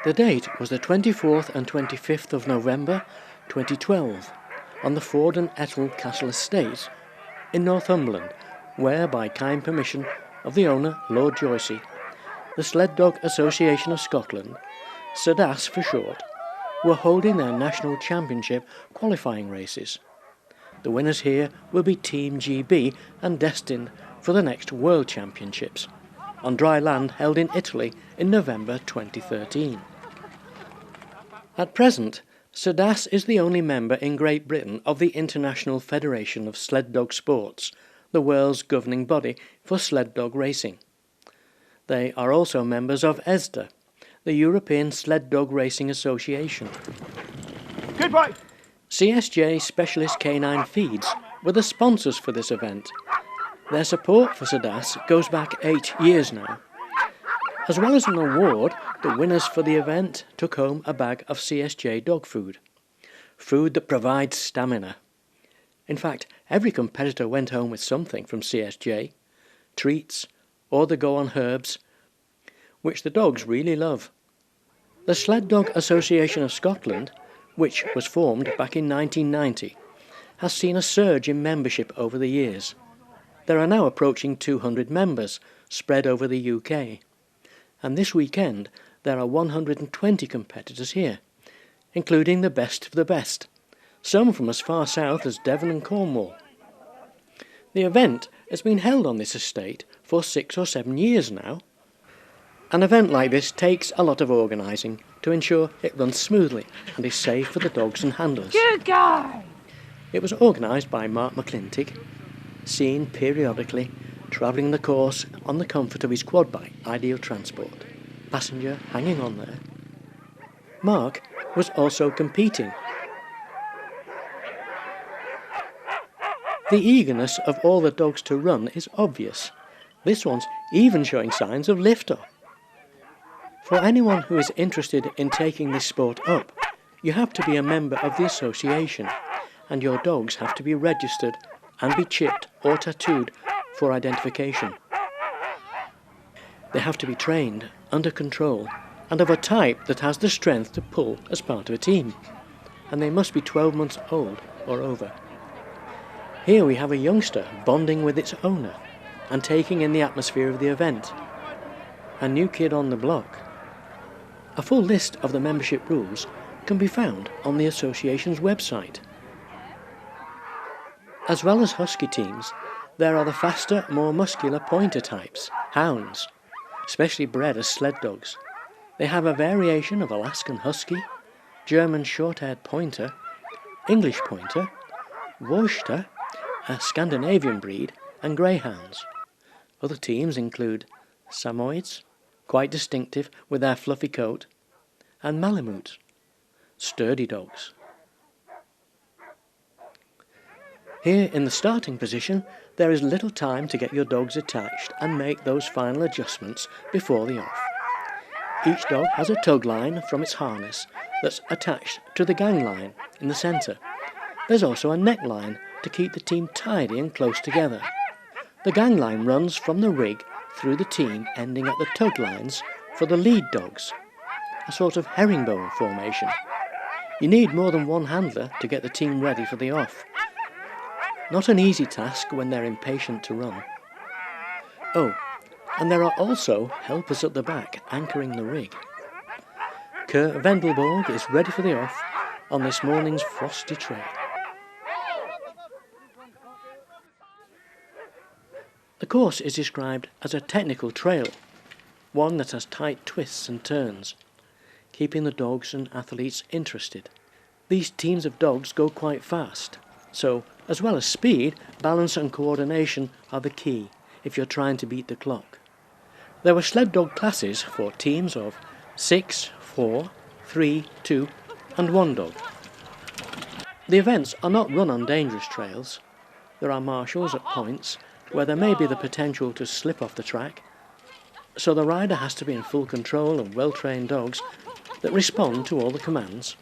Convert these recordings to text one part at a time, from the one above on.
The date was the 24th and 25th of November 2012 on the Ford and Ettle Castle Estate in Northumberland, where, by kind permission of the owner, Lord Joycey, the Sled Dog Association of Scotland, SEDAS for short, were holding their national championship qualifying races. The winners here will be Team GB and destined for the next World Championships, on dry land held in Italy in November 2013. At present, SEDAS is the only member in Great Britain of the International Federation of Sled Dog Sports, the world's governing body for sled dog racing. They are also members of ESDA, the European Sled Dog Racing Association. Good boy! CSJ Specialist Canine Feeds were the sponsors for this event. Their support for SEDAS goes back 8 years now. As well as an award, the winners for the event took home a bag of CSJ dog food. Food that provides stamina. In fact, every competitor went home with something from CSJ, treats, or the go-on herbs, which the dogs really love. The Sled Dog Association of Scotland, which was formed back in 1990, has seen a surge in membership over the years. There are now approaching 200 members spread over the UK, and this weekend there are 120 competitors here, including the best of the best, some from as far south as Devon and Cornwall. The event has been held on this estate for 6 or 7 years now. An event like this takes a lot of organising to ensure it runs smoothly and is safe for the dogs and handlers. Good guy! It was organised by Mark McClintic, seen periodically travelling the course on the comfort of his quad bike, Ideal Transport, passenger hanging on there. Mark was also competing. The eagerness of all the dogs to run is obvious. This one's even showing signs of lift-off. For anyone who is interested in taking this sport up, you have to be a member of the association, and your dogs have to be registered and be chipped or tattooed for identification. They have to be trained, under control, and of a type that has the strength to pull as part of a team, and they must be 12 months old or over. Here we have a youngster bonding with its owner and taking in the atmosphere of the event. A new kid on the block. A full list of the membership rules can be found on the association's website. As well as husky teams, there are the faster, more muscular pointer types, hounds, specially bred as sled dogs. They have a variation of Alaskan husky, German short-haired pointer, English pointer, Worcester, a Scandinavian breed, and greyhounds. Other teams include Samoyeds, quite distinctive with their fluffy coat, and Malamutes, sturdy dogs. Here in the starting position, there is little time to get your dogs attached and make those final adjustments before the off. Each dog has a tug line from its harness that's attached to the gang line in the centre. There's also a neck line to keep the team tidy and close together. The gang line runs from the rig through the team, ending at the tug lines for the lead dogs, a sort of herringbone formation. You need more than one handler to get the team ready for the off. Not an easy task when they're impatient to run. Oh, and there are also helpers at the back anchoring the rig. Kurt Vendelborg is ready for the off on this morning's frosty trail. The course is described as a technical trail, one that has tight twists and turns, keeping the dogs and athletes interested. These teams of dogs go quite fast, so as well as speed, balance and coordination are the key if you're trying to beat the clock. There were sled dog classes for teams of 6, 4, 3, 2 and 1 dog. The events are not run on dangerous trails. There are marshals at points where there may be the potential to slip off the track, so the rider has to be in full control of well-trained dogs that respond to all the commands.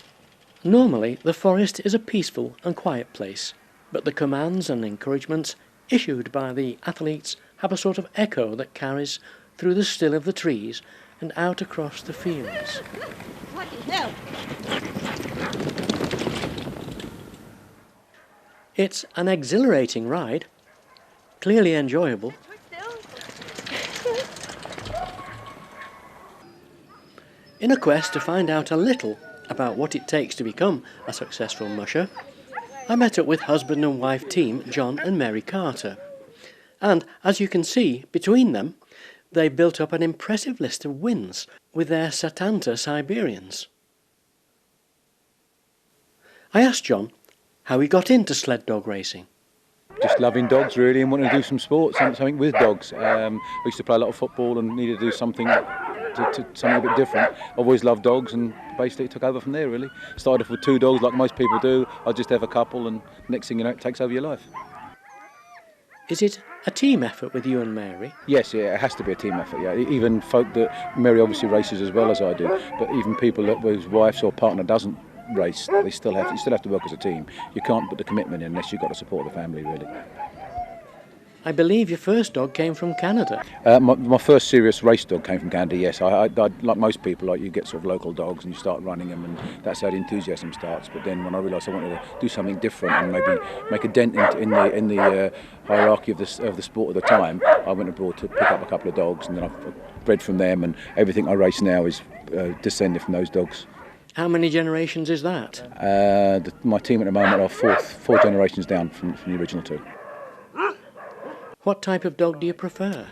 Normally, the forest is a peaceful and quiet place, but the commands and encouragements issued by the athletes have a sort of echo that carries through the still of the trees and out across the fields. What the hell? It's an exhilarating ride, clearly enjoyable. In a quest to find out a little about what it takes to become a successful musher, I met up with husband and wife team John and Mary Carter. And as you can see, between them, they built up an impressive list of wins with their Satanta Siberians. I asked John how he got into sled dog racing. Just loving dogs really and wanting to do some sport, something with dogs. We used to play a lot of football and needed to do something something a bit different. I've always loved dogs and basically it took over from there really. Started off with 2 dogs like most people do. I just have a couple and next thing you know it takes over your life. Is it a team effort with you and Mary? Yes, yeah, it has to be a team effort. Yeah, even folk that Mary obviously races as well as I do, but even people that whose wife or partner doesn't race, you still have to work as a team. You can't put the commitment in unless you've got to support the family really. I believe your first dog came from Canada. My first serious race dog came from Canada, yes. I like most people, like you get sort of local dogs and you start running them and that's how the enthusiasm starts. But then when I realised I wanted to do something different and maybe make a dent in the hierarchy of the sport at the time, I went abroad to pick up a couple of dogs and then I've bred from them and everything I race now is descended from those dogs. How many generations is that? My team at the moment are four generations down from the original 2. What type of dog do you prefer?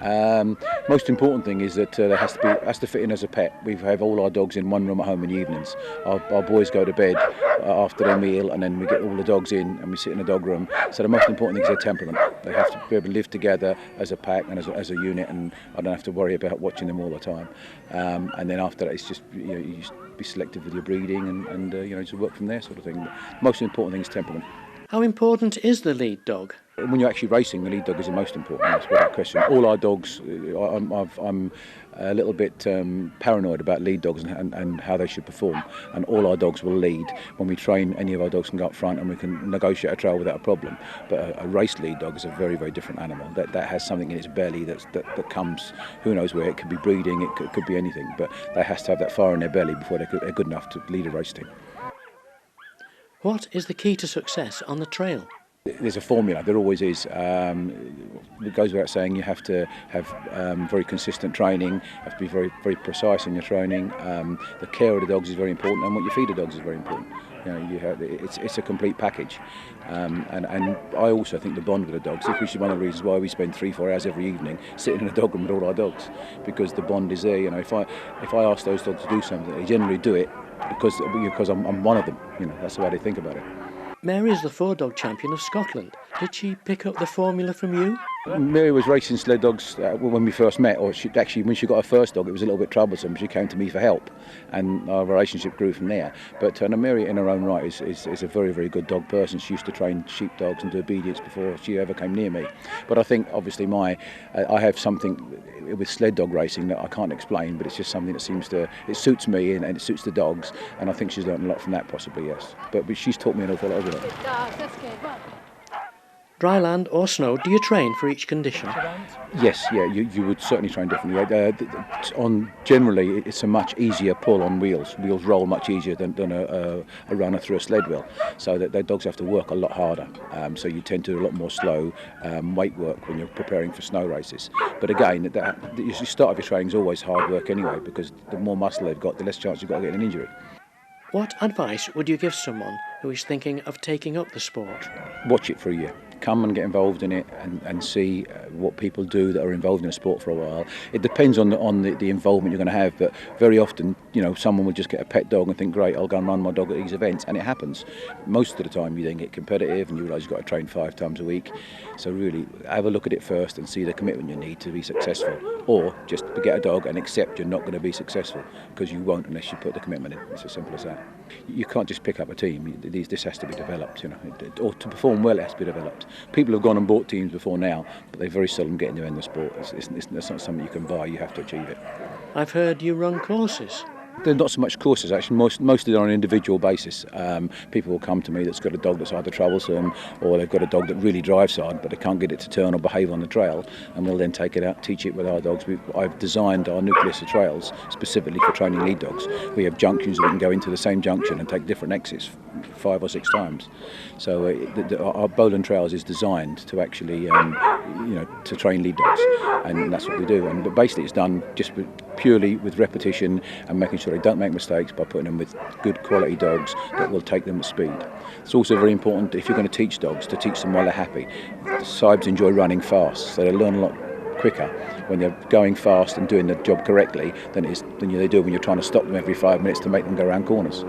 Most important thing is that there has to fit in as a pet. We have all our dogs in one room at home in the evenings. Our boys go to bed after their meal and then we get all the dogs in and we sit in the dog room. So the most important thing is their temperament. They have to be able to live together as a pack and as a unit, and I don't have to worry about watching them all the time. And then after that it's just, you just be selective with your breeding and just work from there sort of thing. But the most important thing is temperament. How important is the lead dog? When you're actually racing, the lead dog is the most important, that's without question. All our dogs, I'm a little bit paranoid about lead dogs and how they should perform, and all our dogs will lead. When we train, any of our dogs can go up front and we can negotiate a trail without a problem. But a race lead dog is a very, very different animal. That has something in its belly that comes, who knows where. It could be breeding, it could be anything, but they have to have that fire in their belly before they're good enough to lead a race team. What is the key to success on the trail? There's a formula, there always is. It goes without saying you have to have very consistent training, have to be very, very precise in your training. The care of the dogs is very important and what you feed the dogs is very important. It's a complete package. And I also think the bond with the dogs, which is one of the reasons why we spend 3-4 hours every evening sitting in a dog room with all our dogs, because the bond is there. If I ask those dogs to do something, they generally do it because I'm one of them. That's the way they think about it. Mary is the 4-dog champion of Scotland. Did she pick up the formula from you? Mary was racing sled dogs when we first met, or when she got her first dog, it was a little bit troublesome. She came to me for help, and our relationship grew from there. But Mary, in her own right, is a very, very good dog person. She used to train sheep dogs and do obedience before she ever came near me. But I think, obviously, I have something with sled dog racing that I can't explain, but it's just something that it suits me and it suits the dogs, and I think she's learned a lot from that, possibly, yes. But she's taught me an awful lot as well. Dry land or snow, do you train for each condition? Yes, yeah, you would certainly train differently. Generally, it's a much easier pull on wheels. Wheels roll much easier than a runner through a sled wheel. So their dogs have to work a lot harder. So you tend to do a lot more slow weight work when you're preparing for snow races. But again, the start of your training is always hard work anyway, because the more muscle they've got, the less chance you've got of getting an injury. What advice would you give someone who is thinking of taking up the sport? Watch it for a year. Come and get involved in it and see what people do that are involved in a sport for a while. It depends on the involvement you're going to have, but very often, someone will just get a pet dog and think, great, I'll go and run my dog at these events, and it happens. Most of the time you then get competitive and you realise you've got to train 5 times a week. So really, have a look at it first and see the commitment you need to be successful. Or just get a dog and accept you're not going to be successful, because you won't unless you put the commitment in. It's as simple as that. You can't just pick up a team. This has to be developed, or to perform well it has to be developed. People have gone and bought teams before now, but they very seldom get anywhere in the sport. It's not something you can buy, you have to achieve it. I've heard you run courses. They're not so much courses actually, mostly on an individual basis. People will come to me that's got a dog that's either troublesome or they've got a dog that really drives hard but they can't get it to turn or behave on the trail, and we'll then take it out, teach it with our dogs. I've designed our nucleus of trails specifically for training lead dogs. We have junctions that we can go into the same junction and take different exits 5 or 6 times. So our Bowland Trails is designed to actually to train lead dogs, and that's what we do. But basically it's done just purely with repetition and making sure they don't make mistakes by putting them with good quality dogs that will take them at speed. It's also very important if you're going to teach dogs to teach them while they're happy. Sibes enjoy running fast, so they learn a lot quicker when they're going fast and doing the job correctly than they do when you're trying to stop them every 5 minutes to make them go around corners.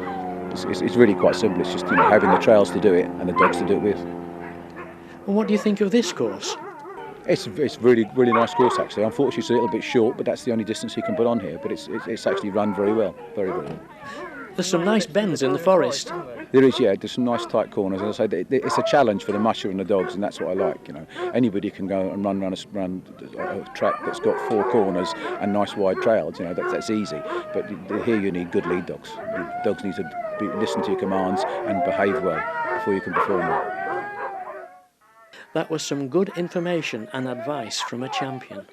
It's really quite simple. It's just having the trails to do it and the dogs to do it with. And what do you think of this course? It's really nice course actually. Unfortunately it's a little bit short, but that's the only distance you can put on here. But it's actually run very well, very well. There's some nice bends in the forest. There is, yeah. There's some nice tight corners. As I say, it's a challenge for the musher and the dogs, and that's what I like. Anybody can go and run a track that's got 4 corners and nice wide trails. That's easy. But here you need good lead dogs. Dogs need to listen to your commands and behave well before you can perform well. That was some good information and advice from a champion.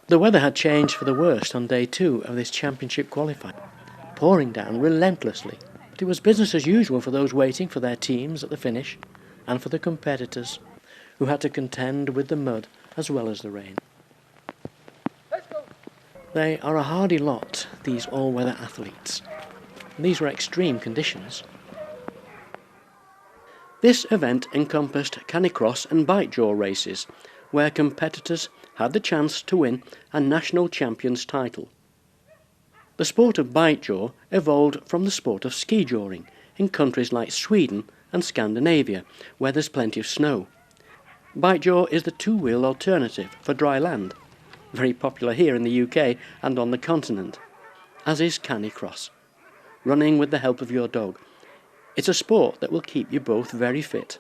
The weather had changed for the worst on day 2 of this championship qualifying, pouring down relentlessly. But it was business as usual for those waiting for their teams at the finish, and for the competitors, who had to contend with the mud as well as the rain. They are a hardy lot, these all-weather athletes. These were extreme conditions. This event encompassed canicross and bite-jaw races, where competitors had the chance to win a national champion's title. The sport of bite-jaw evolved from the sport of ski-jawing in countries like Sweden and Scandinavia, where there's plenty of snow. Bite-jaw is the 2-wheel alternative for dry land, very popular here in the UK and on the continent, as is canicross, running with the help of your dog. It's a sport that will keep you both very fit.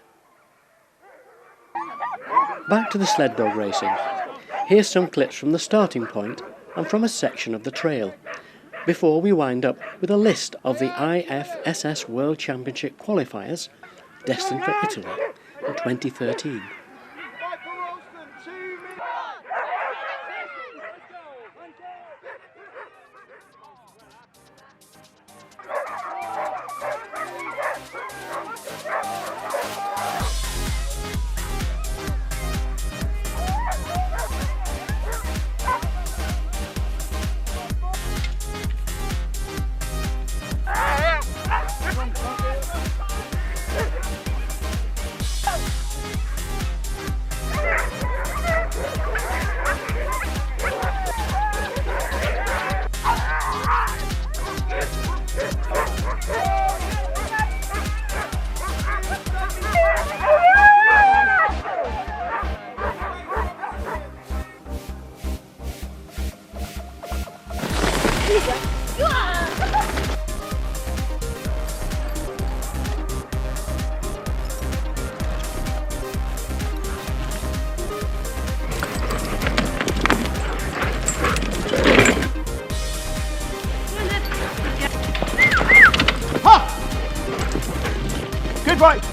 Back to the sled dog racing. Here's some clips from the starting point and from a section of the trail, before we wind up with a list of the IFSS World Championship qualifiers destined for Italy in 2013. Good right.